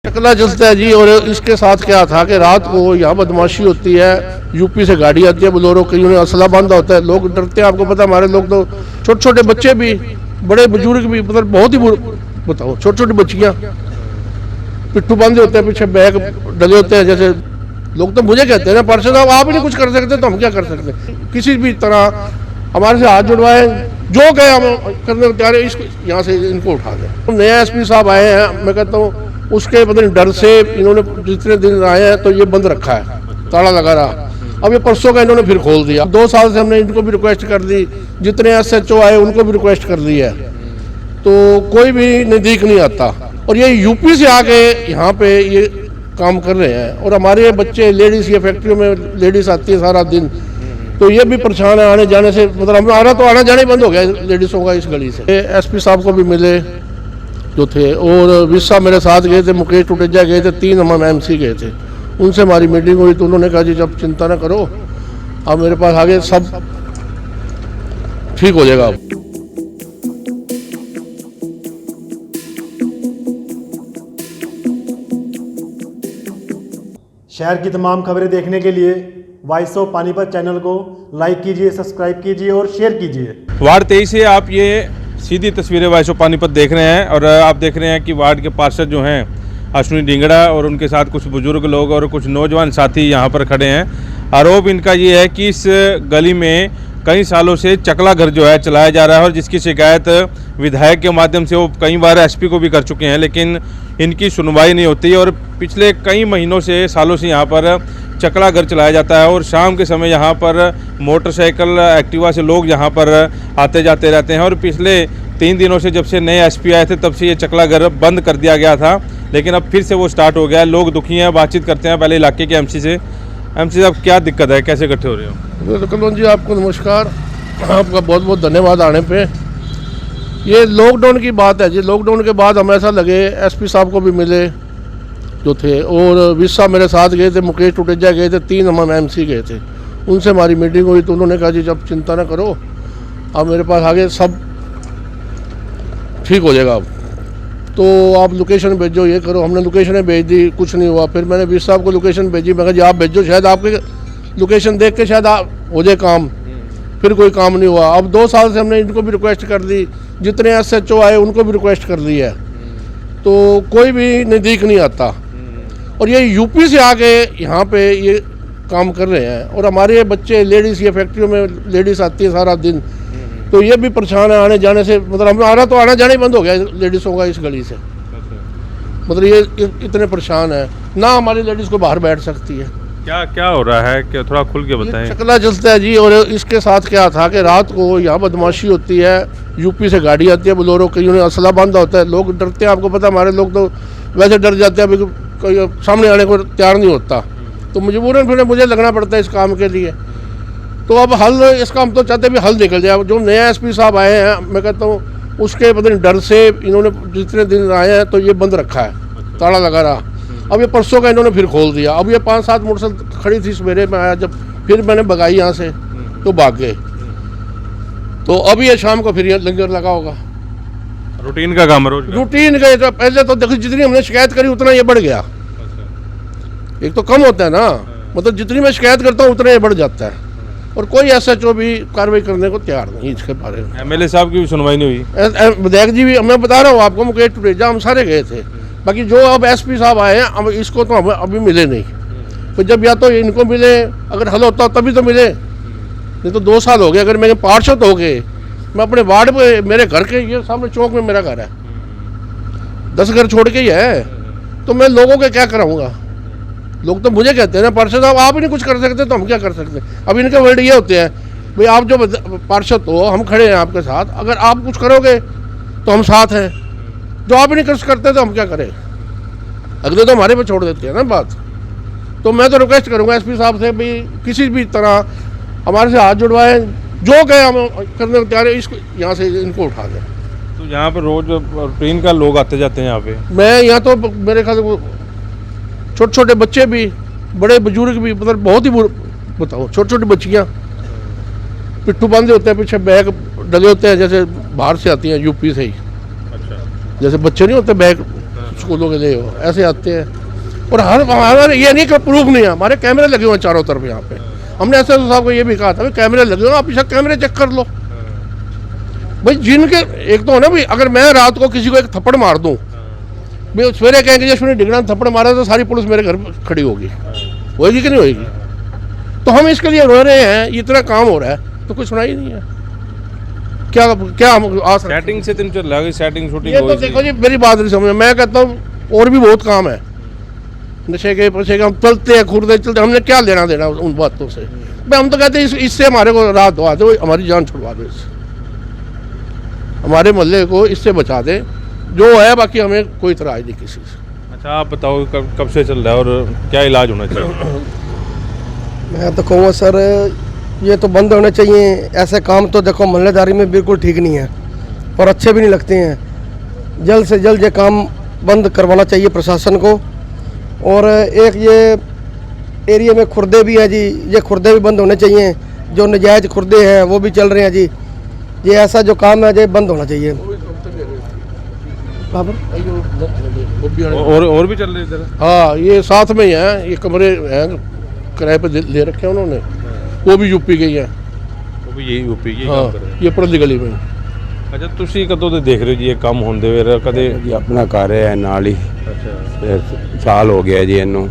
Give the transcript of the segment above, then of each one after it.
चकला चलता है जी। और इसके साथ क्या था कि रात को यहाँ बदमाशी होती है, यूपी से गाड़ी आती है बोलेरो, कहीं उन्हें असला बांधा होता है, लोग डरते हैं। आपको पता है हमारे लोग तो छोटे छोटे बच्चे भी, बड़े बुजुर्ग भी, मतलब बहुत ही बताओ, छोटी छोटी बच्चियाँ पिट्ठू बांधे होते हैं, पीछे बैग डले होते हैं। जैसे लोग तो मुझे कहते हैं ना, पार्षद साहब आप ही नहीं कुछ कर सकते तो हम क्या कर सकते। किसी भी तरह हमारे से हाथ जुड़वाए, जो कहे हम करने को तैयार है। इसको यहाँ से इनको उठा दें। नया एसपी साहब आए हैं, मैं कहता हूँ उसके पता नहीं डर से इन्होंने जितने दिन आए हैं तो ये बंद रखा है, ताला लगा रहा। अब ये परसों का इन्होंने फिर खोल दिया। 2 साल से हमने इनको भी रिक्वेस्ट कर दी, जितने SHO आए उनको भी रिक्वेस्ट कर दी है, तो कोई भी नज़दीक नहीं आता। और ये यूपी से आके यहाँ पे ये काम कर रहे हैं। और हमारे बच्चे लेडीज़, ये फैक्ट्रियों में लेडीज़ आती है सारा दिन, तो ये भी परेशान है आने जाने से। मतलब हमारा तो आना जाना ही बंद हो गया लेडीज़ों का इस गली से। SP साहब को भी मिले जो थे, और विस्सा मेरे साथ गए थे, मुकेश टुटेजा गए थे, 3 हम MC गए थे। उनसे हमारी मीटिंग हुई तो उन्होंने कहा जी जब चिंता ना करो, अब मेरे पास आगे सब ठीक हो जाएगा। शहर की तमाम खबरें देखने के लिए वॉइस ऑफ पानीपत चैनल को लाइक कीजिए, सब्सक्राइब कीजिए और शेयर कीजिए। वार्ड 23 से आप ये सीधी तस्वीरें वॉइस ऑफ पानीपत देख रहे हैं, और आप देख रहे हैं कि वार्ड के पार्षद जो हैं अश्विनी ढींगड़ा और उनके साथ कुछ बुजुर्ग लोग और कुछ नौजवान साथी यहाँ पर खड़े हैं। आरोप इनका ये है कि इस गली में कई सालों से चकला घर जो है चलाया जा रहा है, और जिसकी शिकायत विधायक के माध्यम से वो कई बार SP को भी कर चुके हैं, लेकिन इनकी सुनवाई नहीं होती। और पिछले कई महीनों से, सालों से यहाँ पर चकला घर चलाया जाता है, और शाम के समय यहाँ पर मोटरसाइकिल, एक्टिवा से लोग यहाँ पर आते जाते रहते हैं। और पिछले 3 दिनों से, जब से नए SP आए थे, तब से ये चकला घर बंद कर दिया गया था, लेकिन अब फिर से वो स्टार्ट हो गया है। लोग दुखी हैं, बातचीत करते हैं पहले इलाके के MC से। MC साहब क्या दिक्कत है, कैसे इकट्ठे हो रहे हो? कलोन जी आपको नमस्कार, आपका बहुत बहुत धन्यवाद आने पे। ये लॉकडाउन की बात है जी। लॉकडाउन के बाद हम ऐसा लगे, SP साहब को भी मिले जो थे, और विस्सा मेरे साथ गए थे, मुकेश टुटेजा गए थे, 3 हम MC गए थे। उनसे हमारी मीटिंग हुई तो उन्होंने कहा जी जब चिंता ना करो, अब मेरे पास आगे सब ठीक हो जाएगा। तो आप लोकेशन भेजो, ये करो। हमने लोकेशनें भेज दी, कुछ नहीं हुआ। फिर मैंने विस साहब को लोकेशन भेजी, मैं कहा जी आप भेजो, शायद आपके लोकेशन देख के शायद हो जाए काम। फिर कोई काम नहीं हुआ। अब 2 साल से हमने इनको भी रिक्वेस्ट कर दी, जितने SHO आए उनको भी रिक्वेस्ट कर दी है, तो कोई भी नज़दीक नहीं आता। और ये यूपी से आके यहाँ पे ये काम कर रहे हैं। और हमारे बच्चे लेडीज़, ये फैक्ट्रियों में लेडीज़ आती है सारा दिन, तो ये भी परेशान है आने जाने से। मतलब हमारा तो आना जाना ही बंद हो गया लेडीज़ों का इस गली से। मतलब ये इतने परेशान है ना, हमारी लेडीज़ को बाहर बैठ सकती है। क्या क्या हो रहा है, क्या थोड़ा खुल के बताएं। चकला चलता है जी। और इसके साथ क्या था कि रात को यहाँ बदमाशी होती है, यूपी से गाड़ी आती है बोलेरो, कहीं उन्हें असला बांधा होता है, लोग डरते हैं। आपको पता है हमारे लोग तो वैसे डर जाते हैं, कोई सामने आने को तैयार नहीं होता, तो मजबूरन फिर मुझे लगना पड़ता है इस काम के लिए। तो अब हल, इसका हम तो चाहते भी हल निकल जाए। जो नया SP साहब आए हैं, मैं कहता हूँ उसके पता नहीं डर से इन्होंने जितने दिन आए हैं तो ये बंद रखा है, ताला लगा रहा। अब ये परसों का इन्होंने फिर खोल दिया। अब ये 5-7 मोटरसाइकिल खड़ी थी, सवेरे में आया जब, फिर मैंने भगाई यहाँ से तो भाग गए। तो अभी ये शाम को फिर ये लंगर लगा होगा। रूटीन का काम, रोज रूटीन का। तो पहले तो देखो जितनी हमने शिकायत करी उतना ये बढ़ गया। एक तो कम होता है ना, मतलब जितनी मैं शिकायत करता हूँ उतना ये बढ़ जाता है। और कोई SHO भी कार्रवाई करने को तैयार नहीं इसके बारे में। MLA साहब की भी सुनवाई नहीं हुई। विधायक जी भी, मैं बता रहा हूँ आपको, मुकेश टुटेजा, हम सारे गए थे। बाकी जो अब SP साहब आए हैं, अब इसको तो हम अभी मिले नहीं। तो जब या तो इनको मिले, अगर हल होता तभी तो मिले, नहीं तो 2 साल हो गए। अगर मैं पार्षद हो गए, मैं अपने वार्ड में, मेरे घर के ये सामने चौक में मेरा घर है, 10 घर छोड़ के ही है, तो मैं लोगों के क्या कराऊंगा। लोग तो मुझे कहते हैं ना, पार्षद साहब आप ही नहीं कुछ कर सकते तो हम क्या कर सकते। अब इनके वर्ड ये होते हैं, भाई आप जो पार्षद हो, हम खड़े हैं आपके साथ, अगर आप कुछ करोगे तो हम साथ हैं, जो आप ही नहीं कर सकते तो हम क्या करें। अगले तो हमारे पे छोड़ देते हैं ना बात। तो मैं तो रिक्वेस्ट करूँगा SP साहब से, भाई किसी भी तरह हमारे से हाथ जुड़वाए, जो कहे हम करने को तैयार है। इसको यहाँ से इनको उठा दें। तो यहाँ पर रोज रूटीन का लोग आते जाते हैं यहाँ पे। मैं यहाँ तो मेरे ख्याल छोटे छोटे बच्चे भी, बड़े बुजुर्ग भी, मतलब बहुत ही बताओ, छोटी छोटी बच्चियाँ पिट्ठू बांधे होते हैं, पीछे बैग डले होते हैं, जैसे बाहर से आती हैं यूपी से ही। अच्छा। जैसे बच्चे नहीं होते बैग स्कूलों के लिए हो, ऐसे आते हैं। और हमारे ये नहीं कि प्रूफ नहीं है, हमारे कैमरे लगे हुए हैं चारों तरफ यहाँ पे। हमने ऐसे साहब को ये भी कहा था कि कैमरे लगे हुए, आप पीछे कैमरे चेक कर लो भाई। जिनके एक तो है ना भाई, अगर मैं रात को किसी को एक थप्पड़ मार दूँ, भाई सवेरे कहेंगे अश्विनी डिंगड़ा ने थप्पड़ मारा तो सारी पुलिस मेरे घर खड़ी होगी, होगी कि नहीं होगी? तो हम इसके लिए रो रहे हैं, इतना काम हो रहा है तो कुछ सुना ही नहीं है। क्या क्या हम सेटिंग से दिन चल रहा है, सेटिंग शूटिंग ये तो देखो जी, मेरी बात नहीं समझ, मैं कहता हूँ और भी बहुत काम है। नशे के पीछे हम चलते हैं, घूरते चलते, हमने क्या लेना देना उन बातों से? भाई हम तो कहते हैं इससे हमारे को राहत दवा दो, हमारी जान छुड़वा दो, इससे हमारे मोहल्ले को इससे बचा दे जो है, बाकी हमें कोई इतराज नहीं किसी से। अच्छा, आप बताओ कब से चल रहा है और क्या इलाज होना चाहिए? मैं तो कहूँगा सर, ये तो बंद होने चाहिए ऐसे काम। तो देखो मोहल्लेदारी में बिल्कुल ठीक नहीं है और अच्छे भी नहीं लगते हैं। जल्द से जल्द ये काम बंद करवाना चाहिए प्रशासन को। और एक ये एरिया में खुर्दे भी हैं जी, ये खुर्दे भी बंद होने चाहिए। जो नजायज़ खुर्दे हैं वो भी चल रहे हैं जी। ये ऐसा जो काम है ये बंद होना चाहिए। और भी चल रहे इधर? हाँ, ये साथ में ही हैं, ये कमरे हैं किराए पे ले रखे हैं उन्होंने, वो भी यूपी के ही हैं। वो भी यही यूपी की हाँ, काम कर रहे हैं। ये पुरली गली में। अच्छा, ਤੁਸੀਂ ਕਦੋਂ ਦੇ ਦੇਖ ਰਹੇ ਹੋ ਜੀ ਇਹ ਕੰਮ ਹੁੰਦੇ ਹੋਏ? ਕਦੇ ਜੀ ਆਪਣਾ ਘਰ ਹੈ ਨਾਲ ਹੀ, ਅੱਛਾ, ਫਿਰ ਸਾਲ ਹੋ ਗਿਆ ਜੀ ਇਹਨੂੰ,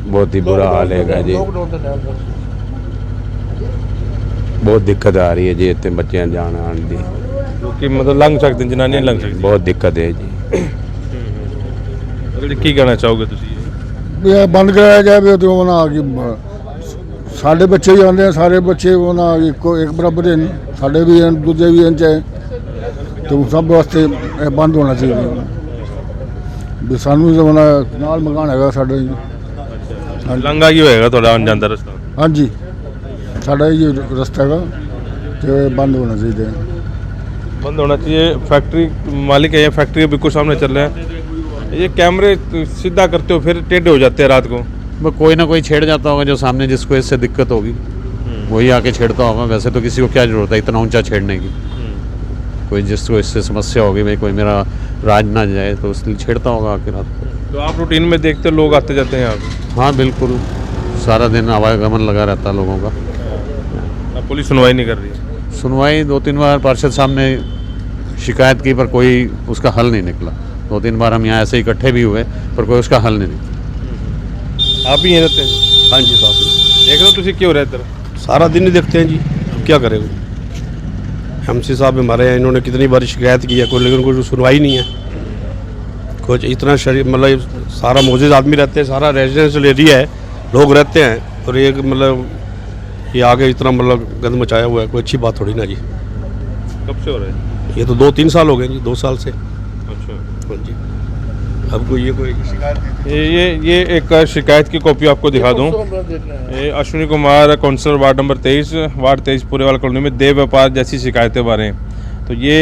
ਬਹੁਤ ਹੀ ਬੁਰਾ ਹਾਲ ਹੈਗਾ ਜੀ, ਬਹੁਤ ਦਿੱਕਤ ਆ ਰਹੀ ਹੈ ਜੀ ਇੱਥੇ ਬੱਚਿਆਂ ਜਾਣ ਆਉਣ ਦੀ, ਲੋਕੀ ਮਤਲਬ ਲੰਘ ਸਕਦੇ ਨੇ, ਜਨਾਨੀਆਂ ਲੰਘ ਸਕਦੀਆਂ। ਬਹੁਤ ਦਿੱਕਤ ਹੈ ਜੀ। ਅਗਲੇ ਕੀ ਕਹਿਣਾ ਚਾਹੋਗੇ ਤੁਸੀਂ? ਵੀ ਇਹ ਬੰਦ ਕਰਾਇਆ ਜਾਵੇ ਤੇ ਉਹਨਾਂ ਆ ਕੇ ਸਾਡੇ ਬੱਚੇ ਹੀ ਆਉਂਦੇ ਆ, ਸਾਰੇ ਬੱਚੇ ਉਹਨਾਂ ਇੱਕੋ ਇੱਕ ਬਰਾਬਰ ਹਨ, ਸਾਡੇ ਵੀ ਹਨ, ਦੂਜੇ ਵੀ ਹਨ, ਚਾਹੇ ਤੇ ਸਭ ਵਾਸਤੇ ਇਹ ਬੰਦ ਹੋਣਾ ਚਾਹੀਦਾ। ਵੀ ਸਾਨੂੰ ਤਾਂ ਹੁਣ ਨਾਲ ਮਕਾਨ ਹੈਗਾ ਸਾਡੇ ਜੀ। ਲੰਘਾ ਕੀ ਹੋਏਗਾ ਤੁਹਾਡਾ ਆਉਣ ਜਾਣ ਦਾ ਰਸਤਾ? ਹਾਂਜੀ, ਸਾਡਾ ਇਹ ਰਸਤਾ ਹੈਗਾ ਤੇ ਬੰਦ ਹੋਣਾ ਚਾਹੀਦਾ ਹੈ। बंद होना चाहिए। फैक्ट्री मालिक है, ये फैक्ट्री के बिल्कुल सामने चल रहे हैं। ये कैमरे सीधा करते हो फिर टेढ़े हो जाते हैं रात को। वो कोई ना कोई छेड़ जाता होगा जो सामने जिसको इससे दिक्कत होगी वही आके छेड़ता होगा। वैसे तो किसी को क्या ज़रूरत है इतना ऊंचा छेड़ने की? कोई जिसको इससे समस्या होगी, भाई कोई मेरा राज ना जाए, तो इसलिए छेड़ता होगा आके रात को। तो आप रूटीन में देखते हो लोग आते जाते हैं यहाँ? हाँ बिल्कुल, सारा दिन आवागमन लगा रहता है लोगों का। अब पुलिस सुनवाई नहीं कर रही है? सुनवाई 2-3 बार पार्षद साहब ने शिकायत की पर कोई उसका हल नहीं निकला। 2-3 बार हम यहाँ ऐसे इकट्ठे भी हुए पर कोई उसका हल नहीं निकला। आप भी यहीं रहते हैं? हाँ जी साहब, देख रहे हो तुझे क्यों रहते? सारा दिन ही देखते हैं जी, अब क्या करें। एमसी साहब हमारे हैं, इन्होंने कितनी बार शिकायत की है, कोई लेकिन कोई सुनवाई नहीं है। कुछ इतना शरीर मतलब सारा मौजूद आदमी रहते हैं, सारा रेजिडेंशियल एरिया है, लोग रहते हैं, और ये मतलब ये आगे इतना मतलब गंद मचाया हुआ है, कोई अच्छी बात थोड़ी ना जी। कब से हो रहा है ये? तो 2-3 साल हो गए जी, 2 साल से। अच्छा, हाँ जी। अब कोई शिकायत ये एक शिकायत की कॉपी आपको दिखा दूं। ये Ashwini Kumar, counsellor ward number 23, ward 23 Purewal colony में देह व्यापार जैसी शिकायतें बारे हैं। तो ये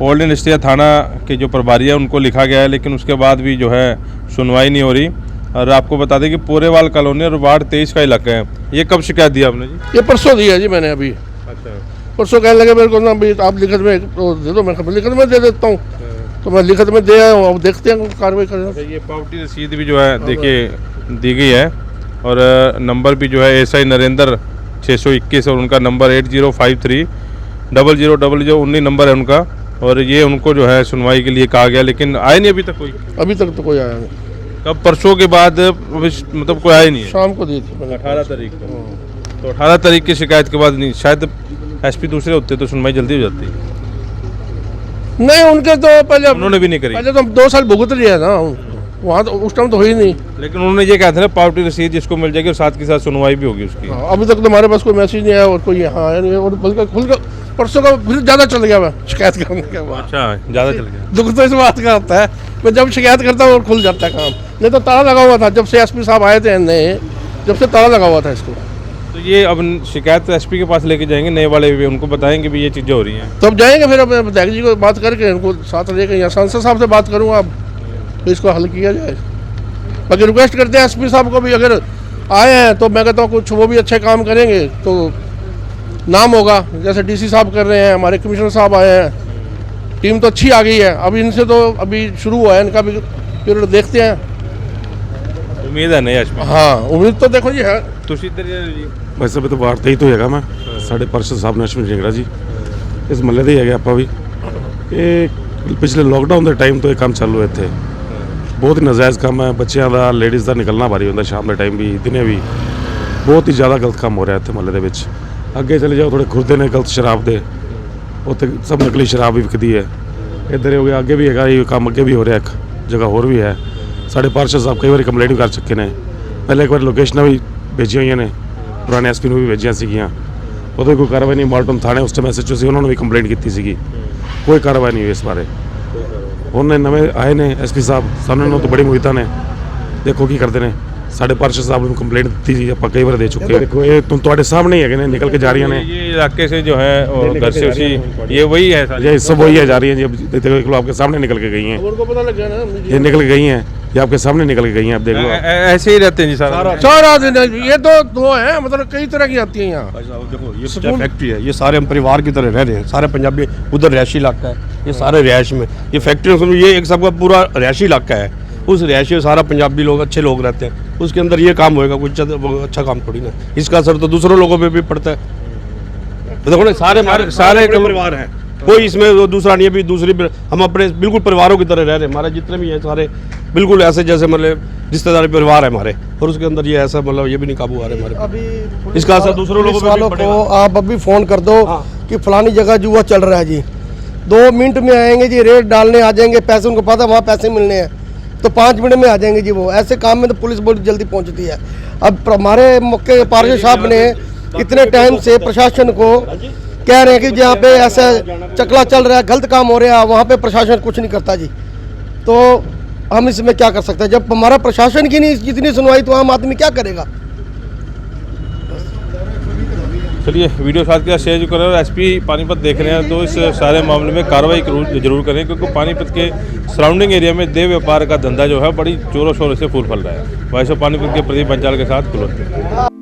ओल्ड इंडस्ट्रिया थाना के जो प्रभारी है उनको लिखा गया है, लेकिन उसके बाद भी जो है सुनवाई नहीं हो रही। और आपको बता दें कि पूरेवाल कॉलोनी और वार्ड 23 का इलाका है। ये कब शिकायत दी आपने जी? ये परसों दिया जी मैंने अभी। अच्छा, परसों कहने लगे मेरे को ना भाई आप लिखित में तो दे दो, मैं लिखित में दे देता हूँ। तो मैं लिखित में दे आया हूँ, अब देखते हैं कार्रवाई करें। ये पावती रसीद भी जो है देखिए दी गई है, और नंबर भी जो है एसआई नरेंद्र 621 और उनका नंबर 8053 0000 19 नंबर है उनका। और ये उनको जो है सुनवाई के लिए कहा गया, लेकिन आए नहीं अभी तक कोई। अभी तक तो कोई आया नहीं। कब? परसों के बाद मतलब कोई आया नहीं है? शाम को दी थी मैंने, 18 तारीख को। तो 18 तारीख की शिकायत के बाद नहीं, शायद एसपी दूसरे होते तो सुनवाई जल्दी हो जाती। नहीं उनके तो पहले उन्होंने भी नहीं करी। पहले तो 2 साल भुगत लिया ना वहाँ, तो उस टाइम तो हुई नहीं। लेकिन उन्होंने ये कहा था ना पावती रसीद जिसको मिल जाएगी और साथ के साथ सुनवाई भी होगी उसकी। हाँ, अभी तक तो हमारे पास कोई मैसेज नहीं आया और कोई यहाँ आया नहीं, और बल्कि खुल कर परसों का फिर ज़्यादा चल गया मैं शिकायत करने के बाद। अच्छा, ज़्यादा चल गया। दुख तो इस बात का होता है, मैं जब शिकायत करता हूँ और खुल जाता है काम। नहीं तो ताला लगा हुआ था जब से एसपी साहब आए थे नए, जब से ताला लगा हुआ था इसको। तो ये अब शिकायत एसपी के पास लेके जाएंगे नए वाले भी, उनको बताएंगे भी ये चीज़ें हो रही हैं। तो अब जाएंगे फिर अब विधायक जी को बात करके इनको साथ लेकर, या सांसद साहब से बात करूँगा अब, तो इसको हल किया जाए। बाकी रिक्वेस्ट करते हैं एसपी साहब को भी, अगर आए हैं तो मैं कहता हूँ कुछ वो भी अच्छे काम करेंगे तो नाम होगा, जैसे डीसी साहब कर रहे हैं, हमारे कमिश्नर साहब आए हैं, टीम तो अच्छी आ गई है, अब इनसे तो अभी शुरू हुआ है इनका भी पीरियड, देखते हैं। उम्मीद है नहीं अश्विन? हाँ उम्मीद तो देखो जी है। ਤੁਸੀਂ ਇੱਧਰ ਜੀ ਵੈਸੇ ਵੀ ਤਾਂ ਵਾਰਡ ਤੇ ਹੀ ਤੋਂ ਹੈਗਾ ਮੈਂ, ਸਾਡੇ ਪਾਰਸ਼ਦ ਸਾਹਿਬ ਨੇ ਅਸ਼ਵਿਨ ਜਿੰਗੜਾ ਜੀ, ਇਸ ਮਹੱਲੇ ਦੇ ਹੀ ਹੈਗੇ ਆਪਾਂ ਵੀ। ਇਹ ਪਿਛਲੇ ਲੋਕਡਾਊਨ ਦੇ ਟਾਈਮ ਤੋਂ ਇਹ ਕੰਮ ਚੱਲੂ ਇੱਥੇ, ਬਹੁਤ ਹੀ ਨਾਜਾਇਜ਼ ਕੰਮ ਹੈ, ਬੱਚਿਆਂ ਦਾ ਲੇਡੀਜ਼ ਦਾ ਨਿਕਲਣਾ ਭਾਰੀ ਹੁੰਦਾ ਸ਼ਾਮ ਦੇ ਟਾਈਮ ਵੀ ਦਿਨੇ ਵੀ, ਬਹੁਤ ਹੀ ਜ਼ਿਆਦਾ ਗਲਤ ਕੰਮ ਹੋ ਰਿਹਾ ਇੱਥੇ ਮਹੱਲੇ ਦੇ ਵਿੱਚ। ਅੱਗੇ ਚਲੇ ਜਾਓ ਥੋੜੇ ਖੁਰਦੇ ਨੇ ਗਲਤ ਸ਼ਰਾਬ ਦੇ, ਉੱਥੇ ਸਭ ਨਕਲੀ ਸ਼ਰਾਬ ਵੀ ਵਿਕਦੀ ਹੈ। ਇੱਧਰ ਹੋ ਗਿਆ, ਅੱਗੇ ਵੀ ਹੈਗਾ ਇਹ ਕੰਮ, ਅੱਗੇ ਵੀ ਹੋ ਰਿਹਾ, ਇੱਕ ਜਗ੍ਹਾ ਹੋਰ ਵੀ ਹੈ। ਸਾਡੇ ਪਾਰਸ਼ਦ ਸਾਹਿਬ ਕਈ ਵਾਰੀ ਕੰਪਲੇਂਟ ਵੀ ਕਰ ਚੁੱਕੇ ਨੇ, ਪਹਿਲੇ ਇੱਕ ਵਾਰ ਲੋਕੇਸ਼ਨਾਂ ਵੀ ਭੇਜੀਆਂ ਹੋਈਆਂ ਨੇ, ਪੁਰਾਣੇ ਐਸਪੀ ਨੂੰ ਵੀ ਭੇਜੀਆਂ ਸੀਗੀਆਂ, ਉਦੋਂ ਕੋਈ ਕਾਰਵਾਈ ਨਹੀਂ। ਮਾਲਟਨ ਥਾਣੇ ਉਸ ਟਾਈਮ ਐਸਐਚਓ ਸੀ, ਉਹਨਾਂ ਨੂੰ ਵੀ ਕੰਪਲੇਂਟ ਕੀਤੀ ਸੀਗੀ, ਕੋਈ ਕਾਰਵਾਈ ਨਹੀਂ ਹੋਈ ਇਸ ਬਾਰੇ। ਹੁਣ ਨਵੇਂ ਆਏ ਨੇ ਐਸਪੀ ਸਾਹਿਬ, ਸਾਨੂੰ ਇਹਨਾਂ ਤੋਂ ਬੜੀ ਉਮੀਦਾਂ ਨੇ, ਦੇਖੋ ਕੀ ਕਰਦੇ ਨੇ। ਸਾਡੇ ਪਾਰਸ਼ਦ ਸਾਹਿਬ ਨੂੰ ਕੰਪਲੇਂਟ ਦਿੱਤੀ ਸੀ, ਆਪਾਂ ਕਈ ਵਾਰ ਦੇ ਚੁੱਕੇ। ਦੇਖੋ ਇਹ ਤੁਹਾਡੇ ਸਾਹਮਣੇ ही है, निकल के जा रही हैं। ये इलाके से जो है और घर से उसी ये वही है सारी? ये सब वही है, जा रही हैं जी। अब देख लो आपके सामने निकल के गई हैं, उनको पता लग गया ना, ये निकल के गई हैं, ये आपके सामने निकल के गई हैं। अब देख लो ऐसे ही रहते हैं जी सारा? सारा दिन ये तो दो है, मतलब कई तरह की आती हैं यहाँ। भाई साहब देखो ये क्या फैक्ट्री है, ये सारे हम परिवार की तरह रह रहे हैं, सारे पंजाबी। उधर रिहायशी इलाका है, ये सारे रिहायश में, ये फैक्ट्री समझो ये एक सबका पूरा रिहायशी इलाका है। उस रिहायशी में सारा पंजाबी लोग, अच्छे लोग रहते हैं, उसके अंदर ये काम होएगा, कुछ अच्छा काम थोड़ी ना। इसका असर तो दूसरों लोगों पे भी पड़ता है। देखो ना सारे सारे परिवार हैं, कोई इसमें दूसरा नहीं है। भी दूसरी हम अपने बिल्कुल परिवारों की तरह रह रहे हैं, हमारे जितने भी हैं सारे बिल्कुल ऐसे जैसे मतलब रिश्तेदारी परिवार है हमारे, और उसके अंदर ये ऐसा मतलब ये भी नहीं काबू आ रहे हमारे। अभी इसका असर दूसरों लोगों पे भी को पड़ेगा। आप अभी फ़ोन कर दो कि फलानी जगह जुआ चल रहा है जी, 2 मिनट में आएंगे जी, रेट डालने आ जाएंगे, पैसे उनको पता वहाँ पैसे मिलने हैं, तो 5 मिनट में आ जाएंगे जी। वो ऐसे काम में तो पुलिस बहुत जल्दी पहुंचती है। अब हमारे मौके पार्षद साहब ने इतने टाइम से प्रशासन को कह रहे हैं कि जहाँ पे ऐसा चकला चल रहा है, गलत काम हो रहा है, वहाँ पे प्रशासन कुछ नहीं करता जी। तो हम इसमें क्या कर सकते हैं? जब हमारा प्रशासन की नहीं जितनी सुनवाई, तो आम आदमी क्या करेगा? चलिए वीडियो साथ के साथ शेयर करें, और एसपी पानीपत देख रहे हैं तो इस सारे मामले में कार्रवाई जरूर करें, क्योंकि पानीपत के सराउंडिंग एरिया में देह व्यापार का धंधा जो है बड़ी जोरों शोरों से फूल फल रहा है। वॉइस ऑफ पानीपत के प्रदीप पंचाल के साथ कुलवंत।